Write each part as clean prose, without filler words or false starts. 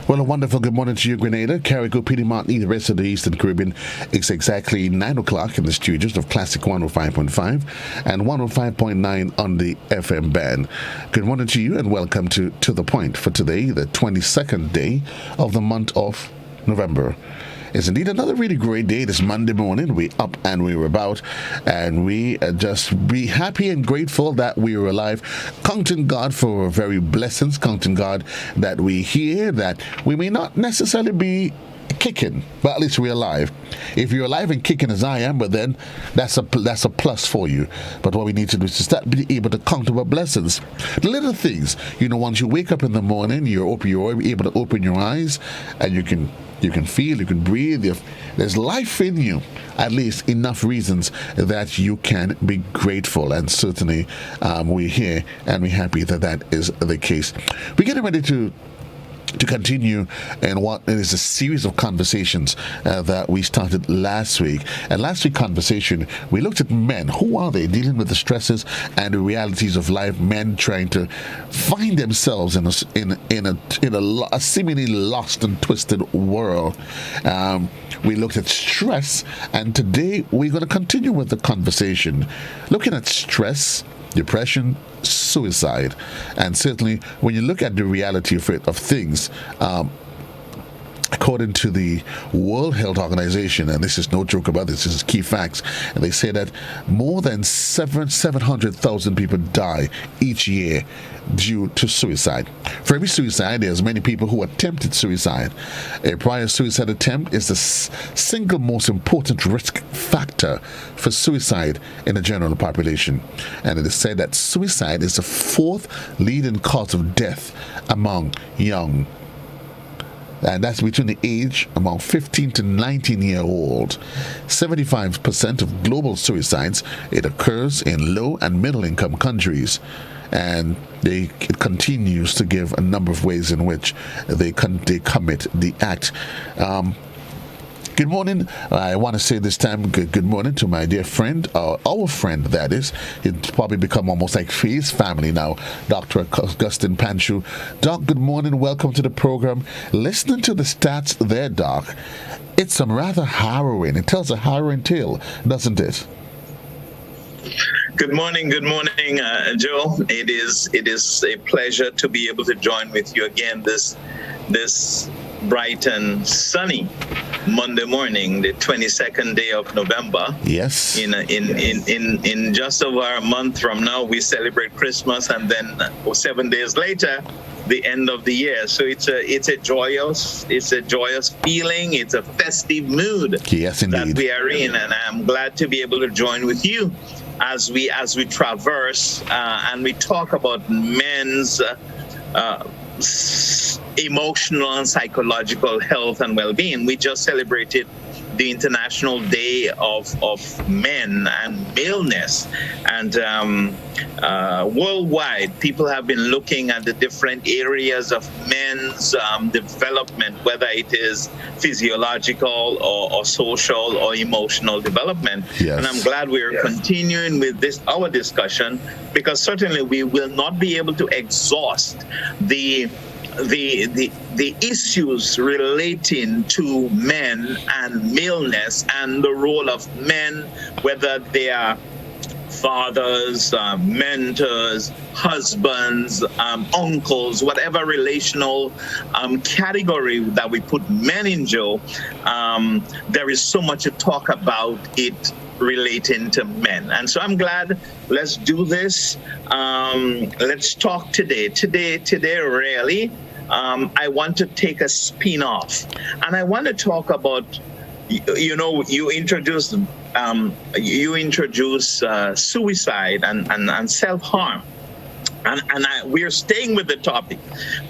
Well, a wonderful good morning to you, Grenada, Carrico, Peter Martin, the rest of the Eastern Caribbean. It's exactly 9 o'clock in the studios of Classic 105.5 and 105.9 on the FM band. Good morning to you and welcome to The Point for today, the 22nd day of the month of November. It's indeed another really great day this Monday morning. We up and we were about, and we just be happy and grateful that we are alive. Counting God for our very blessings, counting God that we hear, that we may not necessarily be kicking, but at least we're alive. If you're alive and kicking as I am, but then that's a plus for you. But what we need to do is to start being able to count our blessings. The little things, once you wake up in the morning, you're able to open your eyes, and you can feel, you can breathe. There's life in you, at least enough reasons that you can be grateful. And certainly we're here and we're happy that that is the case. We're getting ready to continue in what is a series of conversations that we started last week. And last week's conversation, we looked at men. Who are they? Dealing with the stresses and the realities of life. Men trying to find themselves in a seemingly lost and twisted world. We looked at stress, and today we're going to continue with the conversation, looking at stress, depression, suicide. And certainly when you look at the reality of things, according to the World Health Organization, and this is no joke about this is key facts, and they say that more than 700,000 people die each year due to suicide. For every suicide, there's many people who attempted suicide. A prior suicide attempt is the single most important risk factor for suicide in the general population. And it is said that suicide is the fourth leading cause of death among young, and that's between the age among 15 to 19-year-old. 75% of global suicides, it occurs in low and middle income countries. And it continues to give a number of ways in which they commit the act. Good morning. I want to say this time good morning to my dear friend, our friend that is. It's probably become almost like his family now, Dr. Augustine Panchoo. Doc, good morning. Welcome to the program. Listening to the stats there, Doc, it's some rather harrowing. It tells a harrowing tale, doesn't it? Good morning, Joe. It is a pleasure to be able to join with you again this bright and sunny Monday morning, the 22nd day of November. Yes. In just over a month from now, we celebrate Christmas, and then 7 days later, the end of the year. So it's a joyous feeling. It's a festive mood. Yes, indeed. That we are in, and I'm glad to be able to join with you as we traverse and we talk about men's emotional and psychological health and well-being. We just celebrated the International Day of Men and Maleness, and worldwide people have been looking at the different areas of men's development, whether it is physiological or social or emotional development. Yes. And I'm glad we're continuing with our discussion, because certainly we will not be able to exhaust the issues relating to men and maleness and the role of men, whether they are fathers, mentors, husbands, uncles, whatever relational category that we put men in, Joe. There is so much to talk about it relating to men. And so I'm glad, let's do this. Let's talk today. Today really, I want to take a spin off, and I want to talk about, you introduce suicide and self-harm. And we're staying with the topic,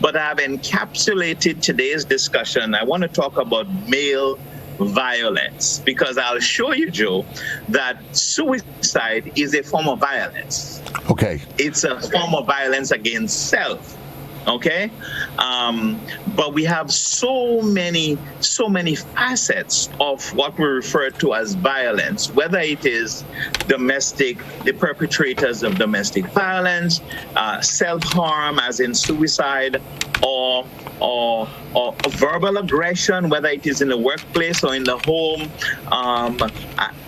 but I've encapsulated today's discussion. I want to talk about male violence, because I'll show you, Joe, that suicide is a form of violence. Okay. It's a form of violence against self. Okay, but we have so many facets of what we refer to as violence, whether it is the perpetrators of domestic violence, self-harm as in suicide, or or verbal aggression, whether it is in the workplace or in the home,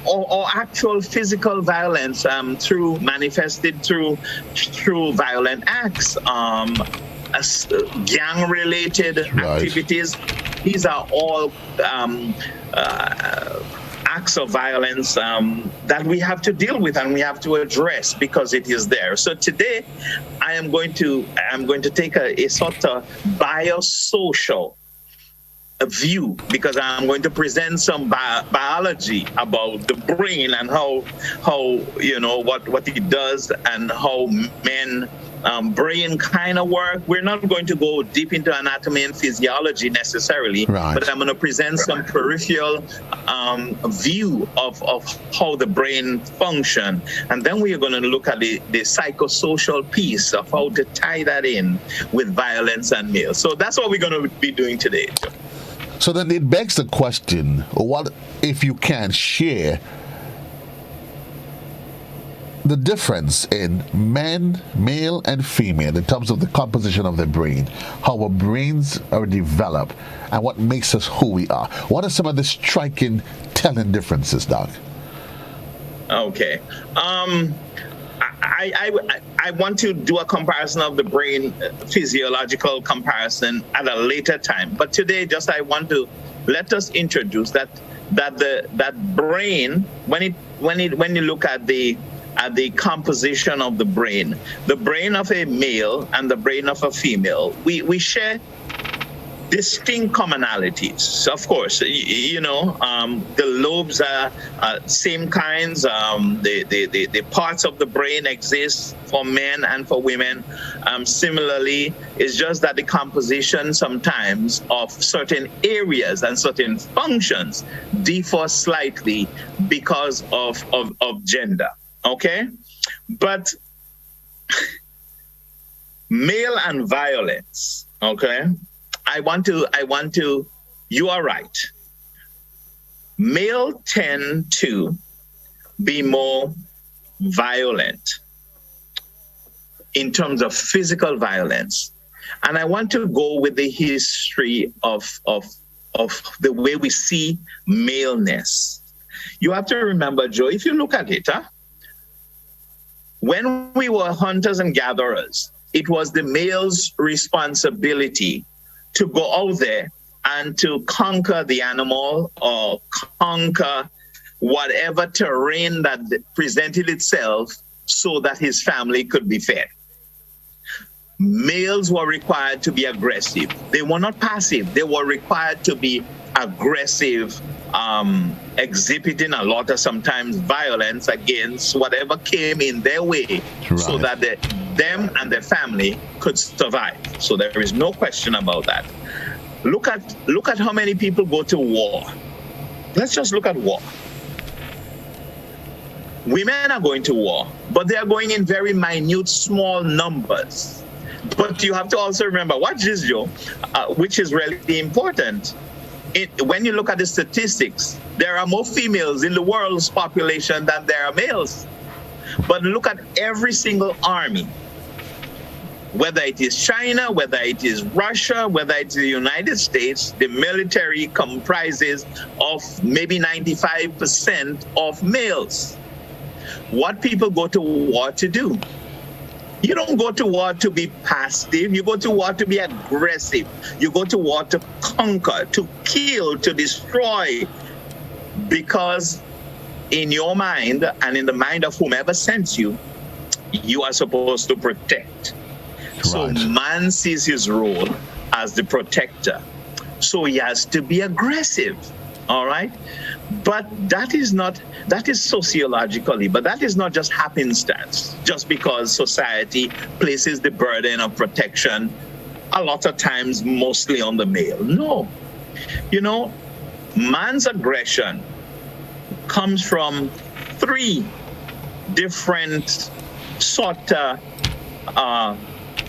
or actual physical violence through manifested through violent acts, gang-related activities. These are all acts of violence that we have to deal with and we have to address because it is there. So today, I am going to take a sort of biosocial view, because I'm going to present some biology about the brain and how what it does and how men brain kind of work. We're not going to go deep into anatomy and physiology necessarily, but I'm going to present some peripheral view of how the brain function, and then we are going to look at the psychosocial piece of how to tie that in with violence and males. So that's what we're going to be doing today. So then it begs the question, what if you can share the difference in men, male and female, in terms of the composition of the brain, how our brains are developed, and what makes us who we are? What are some of the striking, telling differences, Doc? Okay. I want to do a comparison of the brain, physiological comparison at a later time. But today, I want to let us introduce that brain, when you look at the composition of the brain of a male and the brain of a female, we share distinct commonalities. Of course, the lobes are same kinds. The parts of the brain exist for men and for women. Similarly, it's just that the composition sometimes of certain areas and certain functions differ slightly because of gender. Okay, but male and violence. Okay. I want to, you are right. Male tend to be more violent in terms of physical violence. And I want to go with the history of the way we see maleness. You have to remember, Joe, if you look at it, when we were hunters and gatherers, it was the male's responsibility to go out there and to conquer the animal or conquer whatever terrain that presented itself so that his family could be fed. Males were required to be aggressive. They were not passive. They were required to be aggressive, exhibiting a lot of sometimes violence against whatever came in their way, so that them and their family could survive. So there is no question about that. Look at how many people go to war. Let's just look at war. Women are going to war, but they are going in very minute, small numbers. But you have to also remember, watch this, Joe, which is really important. When you look at the statistics, there are more females in the world's population than there are males. But look at every single army, whether it is China, whether it is Russia, whether it's the United States, the military comprises of maybe 95% of males. What people go to war to do? You don't go to war to be passive. You go to war to be aggressive. You go to war to conquer, to kill, to destroy. Because in your mind and in the mind of whomever sends you, you are supposed to protect. So man sees his role as the protector. So he has to be aggressive. All right? But that is sociologically, but that is not just happenstance, just because society places the burden of protection a lot of times mostly on the male. No. Man's aggression comes from three different sort of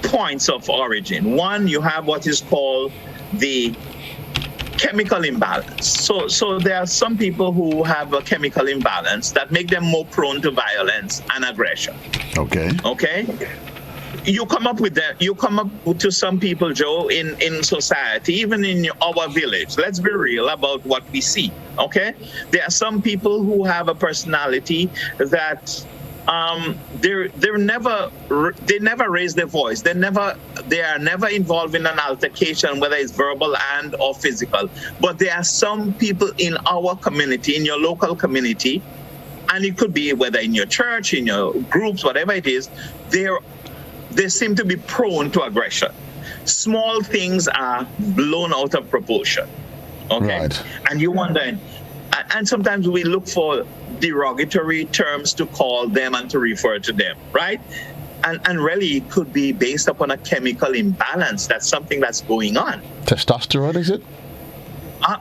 points of origin. One, you have what is called the chemical imbalance. So there are some people who have a chemical imbalance that make them more prone to violence and aggression. Okay. you come up with that. You come up to some people, Joe, in society, even in our village. Let's be real about what we see. Okay, there are some people who have a personality that they never raise their voice. They are never involved in an altercation, whether it's verbal and or physical. But there are some people in our community, in your local community, and it could be whether in your church, in your groups, whatever it is, they seem to be prone to aggression. Small things are blown out of proportion. Okay, right. And you wonder, and sometimes we look for derogatory terms to call them and to refer to them, right? And really, it could be based upon a chemical imbalance. That's something that's going on. Testosterone, is it?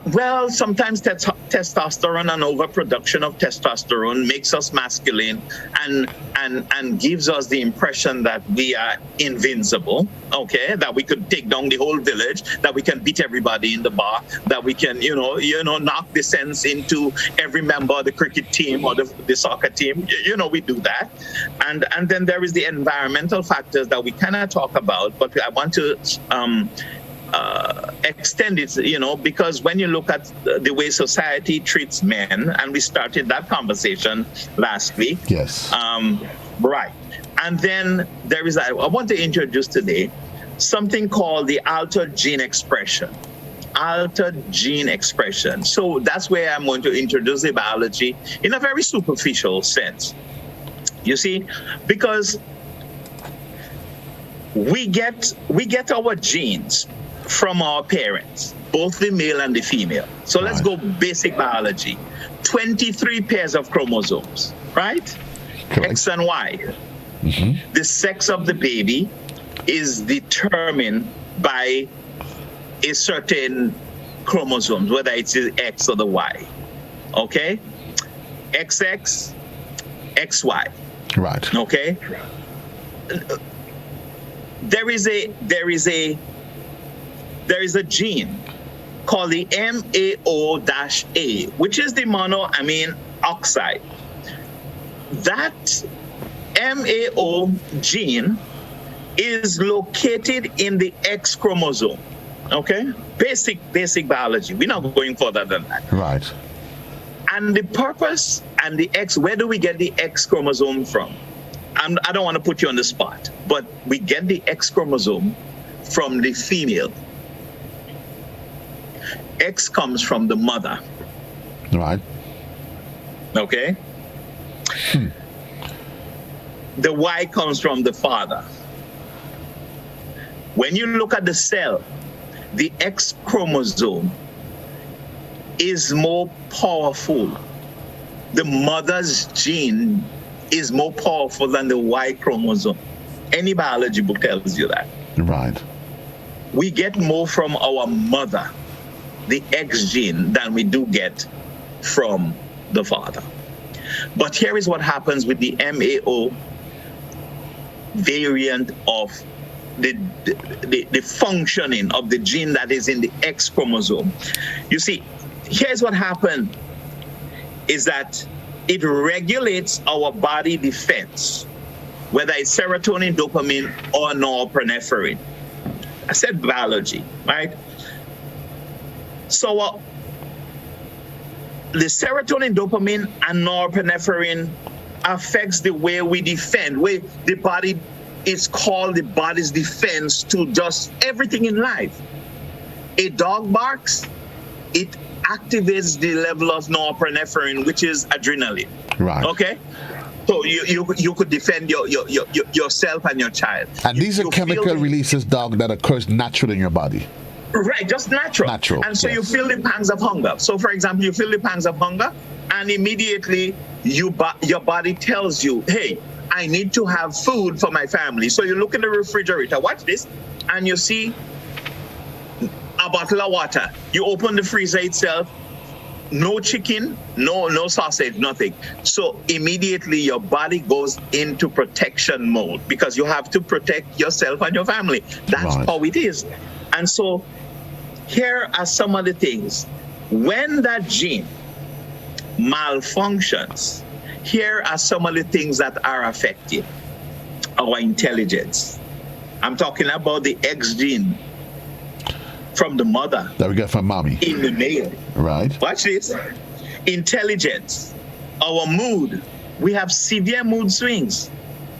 Well, sometimes testosterone and overproduction of testosterone makes us masculine and gives us the impression that we are invincible, okay? That we could take down the whole village, that we can beat everybody in the bar, that we can, knock the sense into every member of the cricket team or the soccer team. We do that. And then there is the environmental factors that we cannot talk about, but I want to extend it, because when you look at the way society treats men, and we started that conversation last week. Yes. Right. And then there is, I want to introduce today something called the altered gene expression. Altered gene expression. So that's where I'm going to introduce the biology in a very superficial sense. You see, because we get our genes from our parents, both the male and the female. So let's go basic biology. 23 pairs of chromosomes, right? Correct. X and Y. Mm-hmm. The sex of the baby is determined by a certain chromosome, whether it's the X or the Y. Okay? XX, XY. Right. Okay? There is a gene called the MAO-A, which is the monoamine oxide. That MAO gene is located in the X chromosome. Okay? Basic biology. We're not going further than that. Right. And the purpose and the X, where do we get the X chromosome from? I don't want to put you on the spot, but we get the X chromosome from the female. X comes from the mother. Right. Okay? The Y comes from the father. When you look at the cell, the X chromosome is more powerful. The mother's gene is more powerful than the Y chromosome. Any biology book tells you that. Right. We get more from our mother, the X gene, than we do get from the father. But here is what happens with the MAO variant of the functioning of the gene that is in the X chromosome. You see, here's what happened is that it regulates our body defense, whether it's serotonin, dopamine, or norepinephrine. I said biology, right? So the serotonin, dopamine, and norepinephrine affects the way we defend, where the body is called the body's defense to just everything in life. A dog barks, it activates the level of norepinephrine, which is adrenaline. Right. Okay? So you could defend yourself and your child. And these are chemical releases, dog, that occurs naturally in your body. Right, just natural. And so you feel the pangs of hunger. So, for example, you feel the pangs of hunger, and immediately your body tells you, hey, I need to have food for my family. So you look in the refrigerator, watch this, and you see a bottle of water. You open the freezer itself, no chicken, no sausage, nothing. So immediately your body goes into protection mode because you have to protect yourself and your family. That's how it is. And so here are some of the things. When that gene malfunctions, here are some of the things that are affected. Our intelligence, I'm talking about the X gene from the mother That we get from mommy. in the male. Right. Watch this. Intelligence, our mood. We have severe mood swings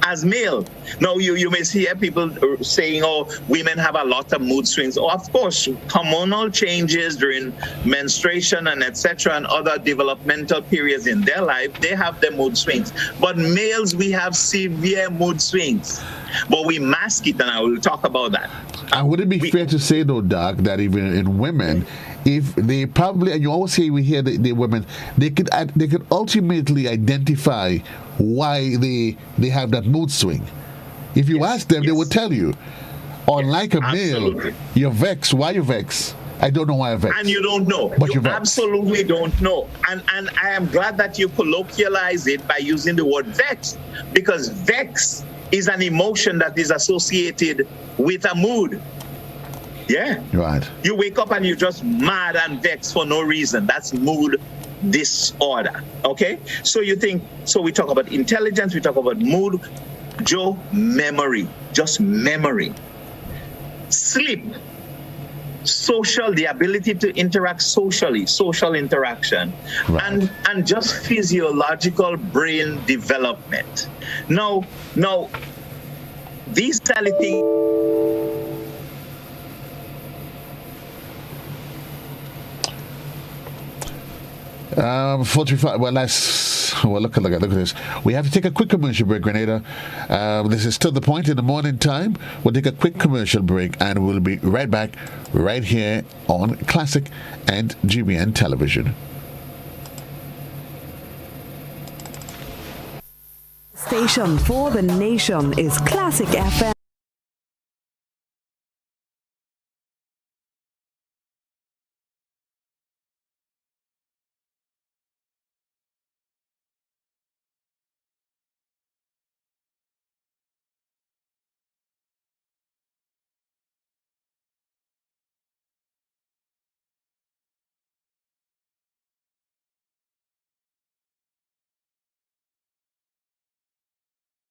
as male. Now, you may hear people saying, oh, women have a lot of mood swings. Oh, of course, hormonal changes during menstruation and etc. and other developmental periods in their life, they have the mood swings. But males, we have severe mood swings. But we mask it, and I will talk about that. And would it be fair to say, though, Doc, that even in women, if they probably, and you always say we hear the women, they could ultimately identify why they have that mood swing. If you ask them, they will tell you. Unlike a male, absolutely. you're vexed. Why you vexed? I don't know why I'm vexed. And you don't know. But you you're vexed. absolutely don't know. And I am glad that you colloquialize it by using the word vex, because vex is an emotion that is associated with a mood. Yeah. Right. You wake up and you're just mad and vexed for no reason. That's mood disorder. Okay? So we talk about intelligence, we talk about mood. Joe, memory. Just memory. Sleep. Social, the ability to interact socially, social interaction, Right. and just physiological brain development. Now, these are the things. 45. Well, look at this. We have to take a quick commercial break, Grenada. This is still the point in the morning time. We'll take a quick commercial break, and we'll be right back, right here on Classic and GBN Television. Station for the nation is Classic FM.